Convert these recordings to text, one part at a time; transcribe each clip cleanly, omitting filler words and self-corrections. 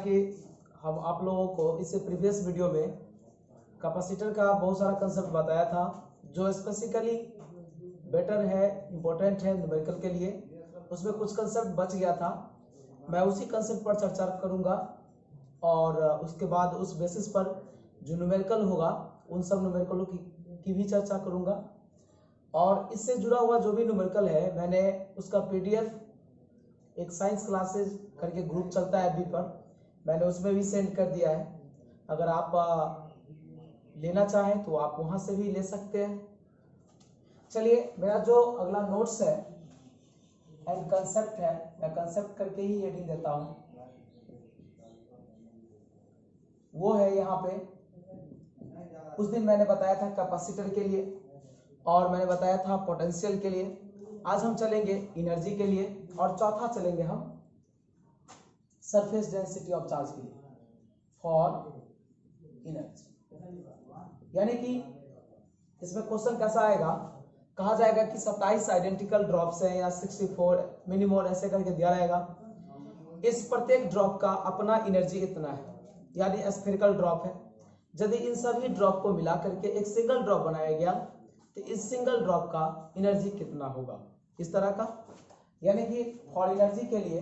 कि हम आप लोगों को इससे प्रीवियस वीडियो में कैपेसिटर का बहुत सारा कंसेप्ट बताया था जो स्पेसिफिकली बेटर है, इम्पोर्टेंट है न्यूमेरिकल के लिए। उसमें कुछ कंसेप्ट बच गया था, मैं उसी कंसेप्ट पर चर्चा करूंगा और उसके बाद उस बेसिस पर जो न्यूमेरिकल होगा उन सब न्यूमेरिकलों की भी चर्चा करूंगा। और इससे जुड़ा हुआ जो भी न्यूमेरिकल है मैंने उसका पीडीएफ एक साइंस क्लासेस करके ग्रुप चलता है एफबी पर, मैंने उसमें भी सेंड कर दिया है। अगर आप लेना चाहें तो आप वहां से भी ले सकते हैं। चलिए, मेरा जो अगला नोट्स है एंड कंसेप्ट है, मैं कंसेप्ट करके ही हेडिंग देता हूं। वो है यहाँ पे, उस दिन मैंने बताया था कैपेसिटर के लिए और मैंने बताया था पोटेंशियल के लिए। आज हम चलेंगे एनर्जी के लिए और चौथा चलेंगे हम सरफेस डेंसिटी ऑफ चार्ज के लिए फॉर एनर्जी। यानी कि इसमें क्वेश्चन कैसा आएगा, कहा जाएगा कि 27 आइडेंटिकल ड्रॉप्स हैं या 64 मिनिमोल ऐसे करके दिया रहेगा। इस प्रत्येक ड्रॉप का अपना एनर्जी इतना है, यानी स्फेरिकल ड्रॉप है। यदि इन सभी ड्रॉप को मिला करके एक सिंगल ड्रॉप बनाया गया तो इस सिंगल ड्रॉप का एनर्जी कितना होगा, इस तरह का। यानी कि फॉर एनर्जी के लिए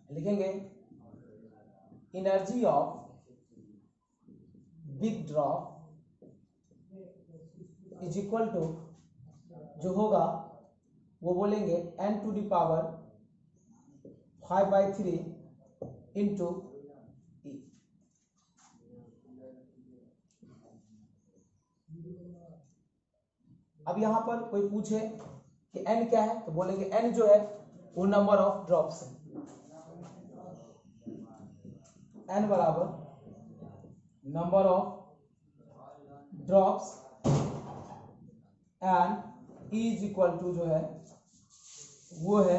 लिखेंगे energy of big drop is equal to, जो होगा वो बोलेंगे n to the power 5/3 into e। अब यहां पर कोई पूछे कि n क्या है तो बोलेंगे n जो है वो नंबर ऑफ ड्रॉप्स है, n बराबर number of drops and E is equal to जो है वो है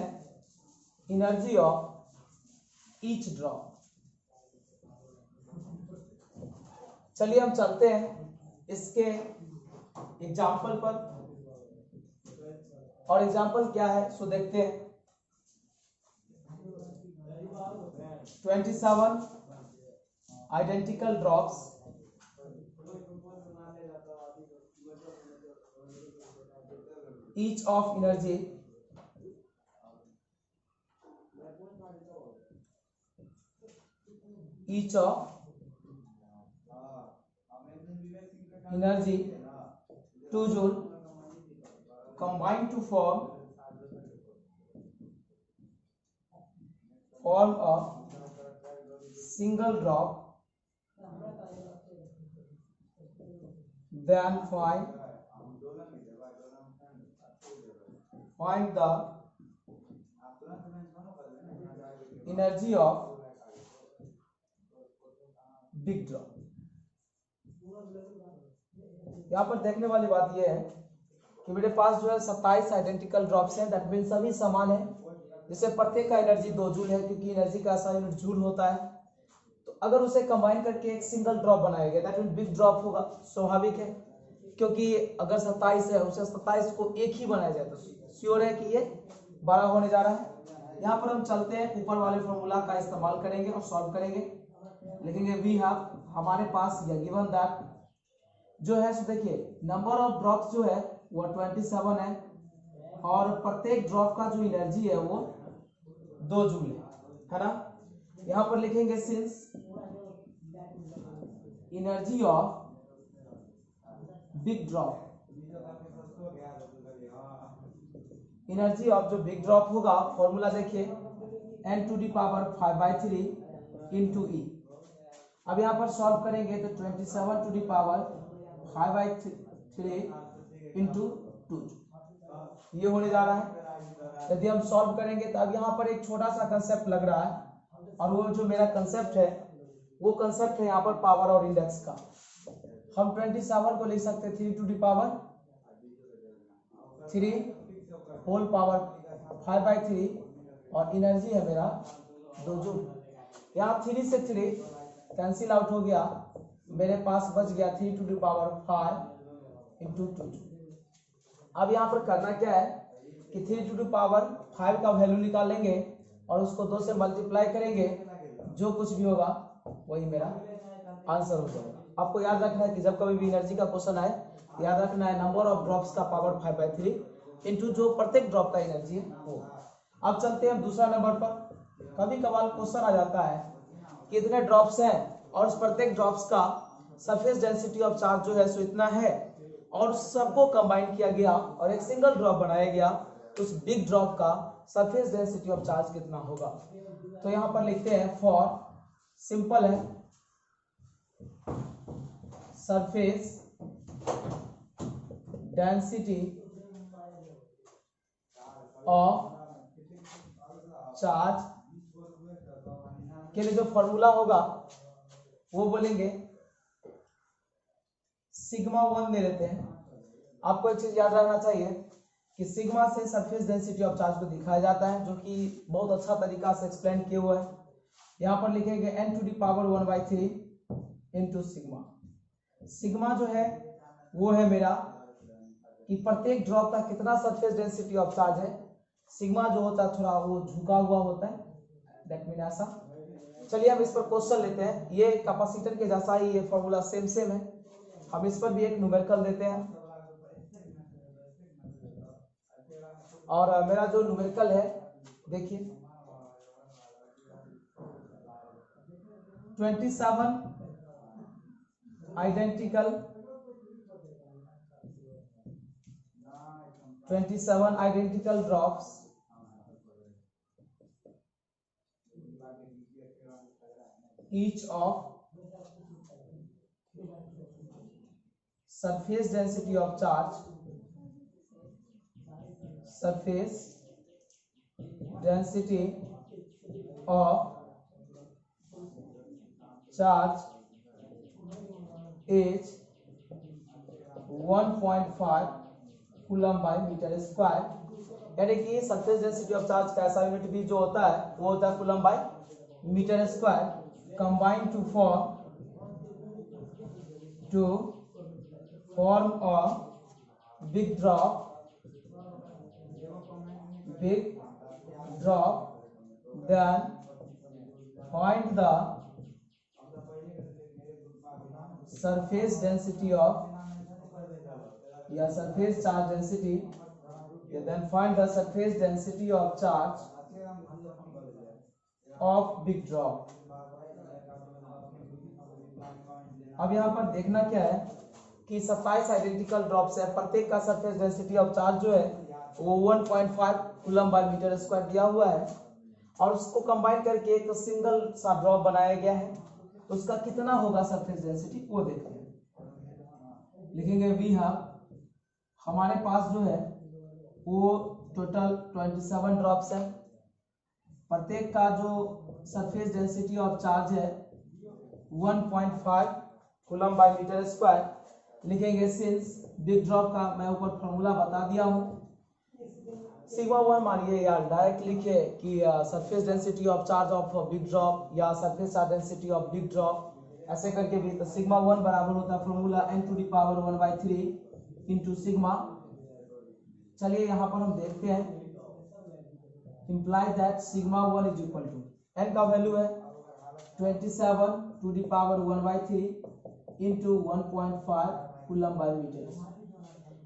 एनर्जी ऑफ ईच ड्रॉप। चलिए हम चलते हैं इसके एग्जाम्पल पर, और एग्जाम्पल क्या है सो देखते हैं। 27 identical drops each of energy each of energy 2 joule combined to form a single drop, then find the energy of big drop। यहाँ पर देखने वाली बात यह है कि मेरे पास जो है 27 आइडेंटिकल ड्रॉप्स हैं, दैट मीन सभी समान है, जिससे प्रत्येक का एनर्जी 2 जूल है, क्योंकि एनर्जी का ऐसा यूनिट जूल होता है। तो अगर उसे कंबाइन करके एक सिंगल ड्रॉप बनाया गया दैट मीन बिग ड्रॉप होगा, स्वाभाविक है, क्योंकि अगर 27 है उसे 27 को एक ही बनाया जाए तो श्योर है कि ये 12 होने जा रहा है। यहाँ पर हम चलते हैं, ऊपर वाले फॉर्मूला का इस्तेमाल करेंगे और सॉल्व करेंगे। लिखेंगे वी हैव, हमारे पास यह गिवन दैट जो है सो देखिए नंबर ऑफ ड्रॉप्स जो है वो 27 है और प्रत्येक ड्रॉप का जो एनर्जी है वो 2 जूल है ना। यहाँ पर लिखेंगे since energy of big drop, energy of जो बिग ड्रॉप होगा, फॉर्मूला देखिए n to the power 5/3 into e। अब यहाँ पर सॉल्व करेंगे तो 27 टू दी पावर 5/3 इंटू 2 ये होने जा रहा है। यदि हम सॉल्व करेंगे तो अब यहाँ पर एक छोटा सा कंसेप्ट लग रहा है, और वो जो मेरा कंसेप्ट है वो कंसेप्ट है यहाँ पर पावर और इंडेक्स का। हम 27 को लिख सकते हैं 3 to the power 3 whole power 5/3 और एनर्जी है मेरा 2 जूल। यहाँ 3 से 3 कैंसिल आउट हो गया, मेरे पास बच गया 3 टू दी पावर 5 इंटू 2। अब यहाँ पर करना क्या है कि 3 टू दी पावर 5 का वैल्यू निकालेंगे और उसको 2 से मल्टीप्लाई करेंगे, जो कुछ भी होगा वही मेरा आंसर हो जाएगा। आपको याद रखना है कि जब कभी भी एनर्जी का क्वेश्चन आए, याद रखना है नंबर ऑफ ड्रॉप्स का पावर 5/3 इंटू जो प्रत्येक ड्रॉप का एनर्जी है वो। अब चलते हैं दूसरा नंबर पर। कभी कभार क्वेश्चन आ जाता है कि इतने ड्रॉप्स हैं और उस प्रत्येक ड्रॉप्स का सरफेस डेंसिटी ऑफ चार्ज जो है सो इतना है, और सबको कंबाइन किया गया और एक सिंगल ड्रॉप बनाया गया, तो उस बिग ड्रॉप का सरफेस डेंसिटी ऑफ चार्ज कितना होगा। तो यहां पर लिखते हैं फॉर, सिंपल है, सरफेस डेंसिटी ऑफ चार्ज के लिए जो फॉर्मूला होगा वो बोलेंगे सिग्मा 1 ले लेते हैं। आपको एक चीज याद रखना चाहिए कि सिग्मा से सरफेस डेंसिटी ऑफ चार्ज को दिखाया जाता है, जो कि बहुत अच्छा तरीका से एक्सप्लेन किए हुए है। यहाँ पर लिखेंगे n⁻⁴ इंटू सिग्मा। सिग्मा जो है वो है मेरा कि प्रत्येक ड्रॉप का कितना सरफेस डेंसिटी ऑफ चार्ज है। सिग्मा जो होता है थोड़ा वो झुका हुआ होता है, दैट मीन ऐसा। चलिए हम इस पर क्वेश्चन लेते हैं। ये कैपेसिटर के जैसा ही ये फॉर्मूला सेम है। हम इस पर भी एक न्यूमेरिकल देते हैं, और मेरा जो न्यूमेरिकल है देखिए 27 identical drops each of surface density of charge, surface density of charge is 1.5 coulomb by metre square. यानी कि सरफेस डेंसिटी ऑफ चार्ज का ऐसा यूनिट भी जो होता है वो होता है coulomb by metre square, combine to form a big drop then find the surface density of surface charge density, then find the surface density of charge of big drop। अब यहाँ पर देखना क्या है कि 27 आइडेंटिकल ड्रॉप्स है, प्रत्येक का सरफेस डेंसिटी ऑफ चार्ज जो है वो 1.5 कूलम बाय मीटर स्क्वायर दिया हुआ है, और उसको कंबाइन करके एक सिंगल सा ड्रॉप बनाया गया है। तो उसका कितना होगा सरफेस डेंसिटी वो देखते हैं। लिखेंगे वी हैव, हमारे पास जो है वो टोटल 27 ड्रॉप्स है, प्रत्येक का जो सरफेस डेंसिटी ऑफ चार्ज है 1.5 कूलम बाय मीटर स्क्वायर। लिखेंगे सिंस बिग ड्रॉप का मैं ऊपर फॉर्मूला बता दिया हूं, सिग्मा 1 मानिए या डायरेक्ट लिखिए कि surface density of charge of big drop या surface charge density of big drop, ऐसे करके भी। तो सिग्मा 1 बराबर होता है फॉर्मूला n⁻⁴ इंटू सिग्मा। चलिए यहाँ पर हम देखते हैं, imply that sigma 1 is equal to n का वैल्यू है 27⁻⁴ इंटू 1.5 कूलम बाय मीटर।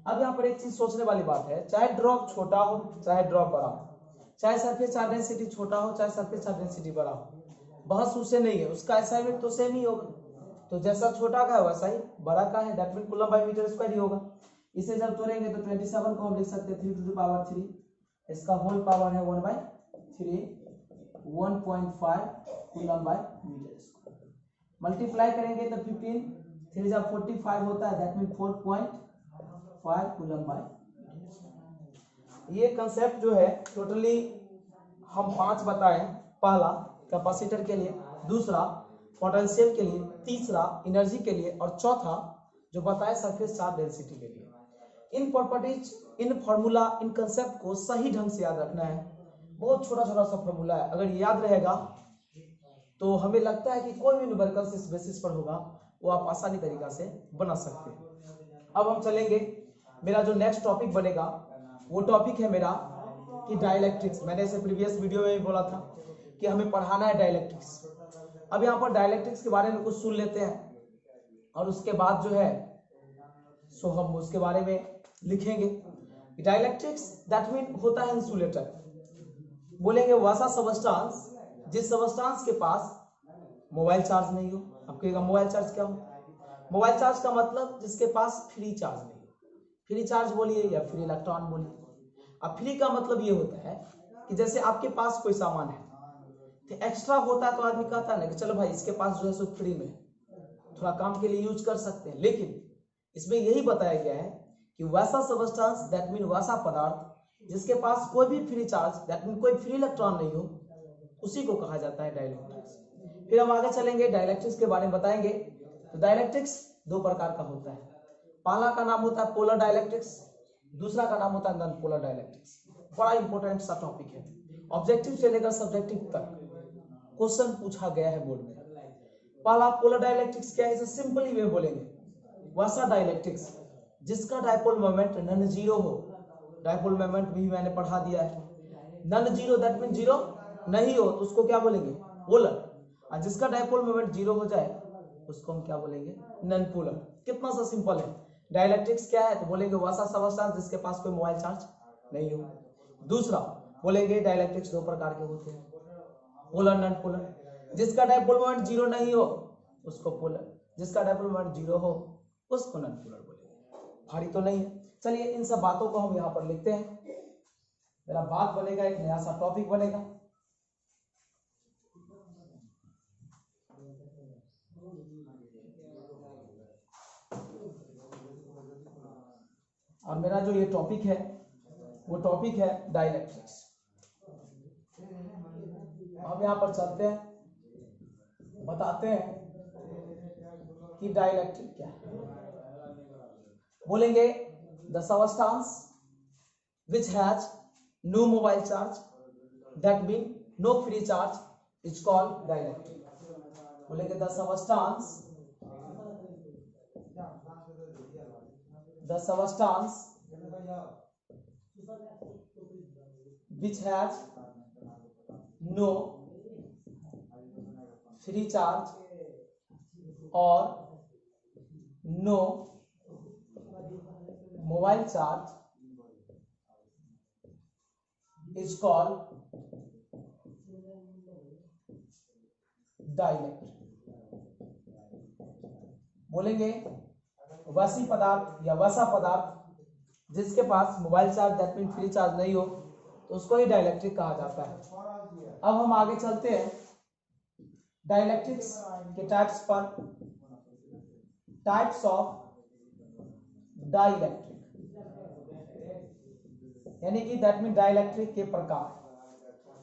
अब यहाँ पर एक चीज सोचने वाली बात है, चाहे ड्रॉप छोटा हो चाहे ड्रॉप बड़ा हो, चाहे सरफेस चार्ज डेंसिटी छोटा हो चाहे सरफेस चार्ज डेंसिटी बड़ा हो, बहस उससे नहीं है, उसका असाइनमेंट तो सेम ही होगा। तो जैसा छोटा का है वैसा ही बड़ा का है, that mean coulomb by metre square ही होगा। इसे जब तोड़ेंगे तो 27 को हम लिख सकते हैं 3⁻3, इसका होल पावर है 1/3, 1.5 coulomb by metre square. Multiply करेंगे तो 15 3 जब 45 होता है, दैट मीन 4.5 कूलम बाय। ये कंसेप्ट जो है टोटली हम 5 बताए। पहला कैपेसिटर के लिए, दूसरा पोटेंशियल के लिए, तीसरा एनर्जी के लिए, और चौथा जो बताए सरफेस चार्ज डेंसिटी के लिए। इन प्रॉपर्टीज, इन फॉर्मूला, इन कंसेप्ट को सही ढंग से याद रखना है। बहुत छोटा छोटा सा फॉर्मूला है, अगर याद रहेगा तो हमें लगता है कि कोई भी न्यूमेरिकल इस बेसिस पर होगा वो आप आसानी तरीका से बना सकते हैं। अब हम चलेंगे, मेरा जो नेक्स्ट टॉपिक बनेगा वो टॉपिक है मेरा कि डाइलेक्ट्रिक्स। मैंने इसे प्रीवियस वीडियो में भी बोला था कि हमें पढ़ाना है डाइलेक्ट्रिक्स। अब यहाँ पर डाइलेक्ट्रिक्स के बारे में कुछ सुन लेते हैं और उसके बाद जो है सो हम उसके बारे में लिखेंगे। डाइलेक्ट्रिक्स दैट मीन होता है इंसुलेटर। बोलेंगे वैसा सबस्टांस जिस सबस्टांस के पास मोबाइल चार्ज नहीं हो। आप कहेगा मोबाइल चार्ज क्या हो? मोबाइल चार्ज का मतलब जिसके पास फ्री चार्ज नहीं हो। फ्री चार्ज बोलिए या फ्री इलेक्ट्रॉन बोलिए। अब फ्री का मतलब ये होता है कि जैसे आपके पास कोई सामान है तो एक्स्ट्रा होता है तो आदमी कहता है ना कि चलो भाई इसके पास जो है सो फ्री में थोड़ा काम के लिए यूज कर सकते हैं। लेकिन इसमें यही बताया गया है कि वैसा सबस्टांस दैट मीन वैसा पदार्थ जिसके पास कोई भी फ्री चार्ज दैट मीन कोई फ्री इलेक्ट्रॉन नहीं हो, उसी को कहा जाता है डाइलेक्ट्रिक्स। फिर हम आगे चलेंगे, डाइलेक्ट्रिक्स के बारे में बताएंगे। तो डाइलेक्ट्रिक्स दो प्रकार का होता है। पहला का नाम होता है पोलर डाइलेक्ट्रिक्स, दूसरा का नाम होता है नॉन पोलर डाइलेक्ट्रिक्स। बड़ा इंपॉर्टेंट सा टॉपिक है, ऑब्जेक्टिव से लेकर सब्जेक्टिव तक क्वेश्चन पूछा गया है बोर्ड में। पहला पोलर डाइलेक्ट्रिक्स क्या है, इसे सिंपली वे बोलेंगे वैसा डाइलेक्ट्रिक्स जिसका डायपोल मोमेंट नॉन जीरो हो। डायपोल मोमेंट भी मैंने पढ़ा दिया है। Non zero that mean zero नहीं हो तो उसको क्या बोलेंगे? पोलर। और जिसका डायपोल मोमेंट जीरो हो जाए उसको हम क्या बोलेंगे? Non polar. कितना सा सिंपल है। डाइलेक्ट्रिक्स क्या है तो बोलेंगे वैसा सबस्टांस जिसके पास कोई मोबाइल चार्ज नहीं हो। दूसरा बोलेंगे डाइलेक्ट्रिक्स दो प्रकार के होते हैं, पोलर नॉन पोलर। जिसका डायपोल मोमेंट जीरो नहीं हो उसको पोलर, जिसका डायपोल मोमेंट जीरो हो उसको नॉन पोलर बोलेंगे। भारी तो नहीं है। चलिए इन सब बातों को हम यहाँ पर लिखते हैं। मेरा बात बनेगा, एक नया सा टॉपिक बनेगा। और मेरा जो ये टॉपिक है वो टॉपिक है डाइलेक्ट्रिक्स। हम यहाँ पर चलते हैं, बताते हैं कि डाइलेक्ट्रिक क्या है। बोलेंगे the substance which has no mobile charge that mean no free charge is called dielectric। बोलेंगे the substance which has no free charge or no mobile charge is called dielectric. बोलेंगे वैसी पदार्थ या वैसा पदार्थ जिसके पास mobile charge that mean free charge नहीं हो तो उसको ही डाइलेक्ट्रिक कहा जाता है। अब हम आगे चलते हैं डाइलेक्ट्रिक्स के टाइप्स पर। टाइप्स ऑफ डाइलेक्ट्रिक यानी कि दैट मीन डाइलेक्ट्रिक के प्रकार।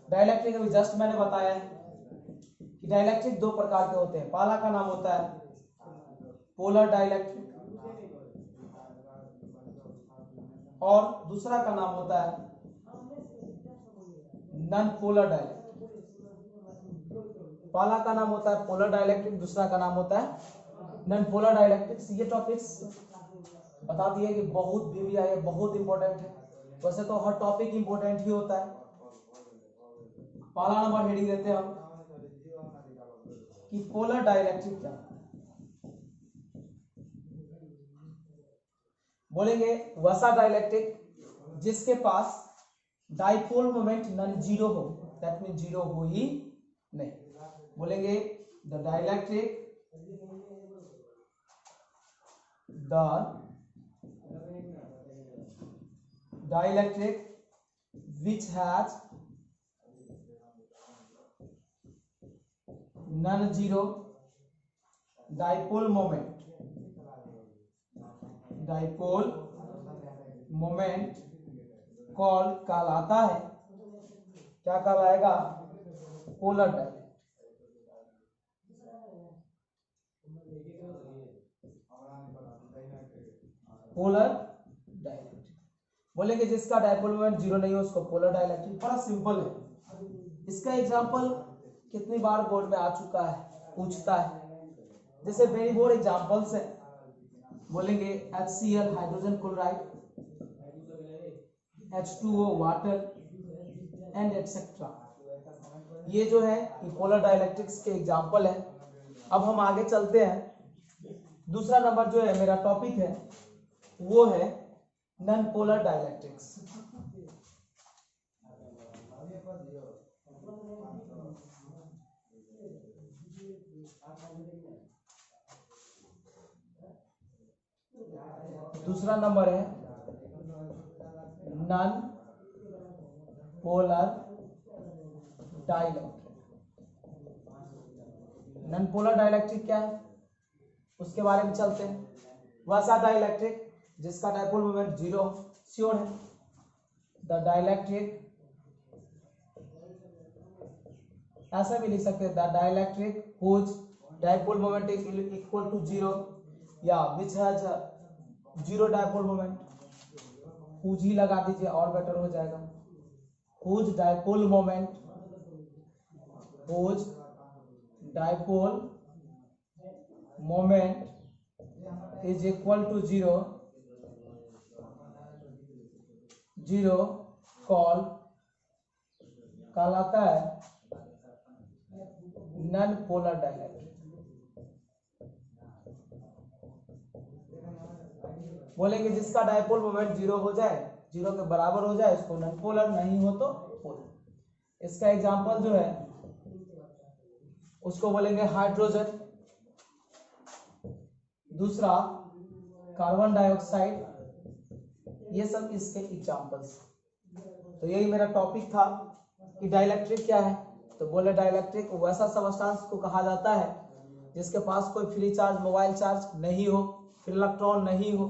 डाइलेक्ट्रिक अभी जस्ट मैंने बताया है कि डाइलेक्ट्रिक दो प्रकार के होते हैं। पहला का नाम होता है पोलर डाइलेक्ट्रिक और दूसरा का नाम होता है नॉन पोलर डाइलेक्ट्रिक। पहला का नाम होता है पोलर डाइलेक्ट्रिक, दूसरा का नाम होता है नॉन पोलर डाइलेक्ट्रिक्स। ये टॉपिक्स बता दिए कि बहुत भी है, बहुत इंपॉर्टेंट है। वैसे तो हर टॉपिक इंपॉर्टेंट ही होता है। पहला नंबर हेडिंग देते हैं हम कि पोलर डाइलेक्ट्रिक क्या है। बोलेंगे वैसा डाइलेक्ट्रिक जिसके पास डाइपोल मोमेंट नॉन जीरो हो, दैट मीन जीरो हो ही नहीं। बोलेंगे the dielectric which has non-zero dipole moment call कहलाता है, क्या कहलाएगा? Polar dielectric. पोलर डाइलेक्ट्रिक बोलेंगे जिसका डायपोल मोमेंट जीरो नहीं हो उसको पोलर डाइलेक्ट्रिक। बड़ा सिंपल है। इसका एग्जांपल कितनी बार बोर्ड में आ चुका है, पूछता है। जैसे वेरी बोर्ड एग्जांपल्स है, बोलेंगे HCl hydrogen chloride, H2O water and etcetera. ये जो है ये पोलर डाइलेक्ट्रिक्स के एग्जाम्पल है। अब हम आगे चलते हैं। दूसरा नंबर जो है मेरा टॉपिक है वो है नॉन पोलर डाइलेक्ट्रिक्स। दूसरा नंबर है non polar dielectric. Non polar dielectric क्या है उसके बारे में चलते हैं। वैसा डाइलेक्ट्रिक जिसका डाइपोल मोमेंट 0 श्योर है। द डाइलेक्ट्रिक, ऐसा भी लिख सकते हैं the dielectric whose dipole moment is equal to 0 या which has 0 dipole moment. Whose ही लगा दीजिए और बेटर हो जाएगा। Whose dipole moment, whose dipole moment is equal to 0 कहलाता है नॉन पोलर डाइलेक्ट्रिक। बोलेंगे जिसका डाइपोल मोमेंट 0 हो जाए, 0 के बराबर हो जाए, उसको नॉन पोलर, नहीं हो तो पोलर। इसका एग्जांपल जो है उसको बोलेंगे हाइड्रोजन, दूसरा कार्बन डाइऑक्साइड। ये सब इसके एग्जांपल्स। तो यही मेरा टॉपिक था कि डाइलेक्ट्रिक क्या है। तो बोले डाइलेक्ट्रिक वैसा सबस्टेंस को कहा जाता है जिसके पास कोई फ्री चार्ज, मोबाइल चार्ज नहीं हो, फिर इलेक्ट्रॉन नहीं हो।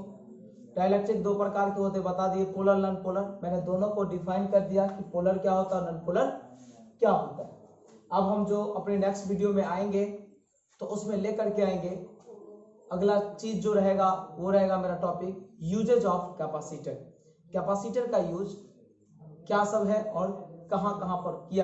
डाइलेक्ट्रिक दो प्रकार के होते बता दिए, पोलर नॉन पोलर। मैंने दोनों को डिफाइन कर दिया कि पोलर क्या होता है, नॉन पोलर क्या होता है। अब हम जो अपने नेक्स्ट वीडियो में आएंगे तो उसमें लेकर के आएंगे अगला चीज जो रहेगा वो रहेगा मेरा topic usages of capacitor. Capacitor का यूज क्या सब है और कहां कहां पर किया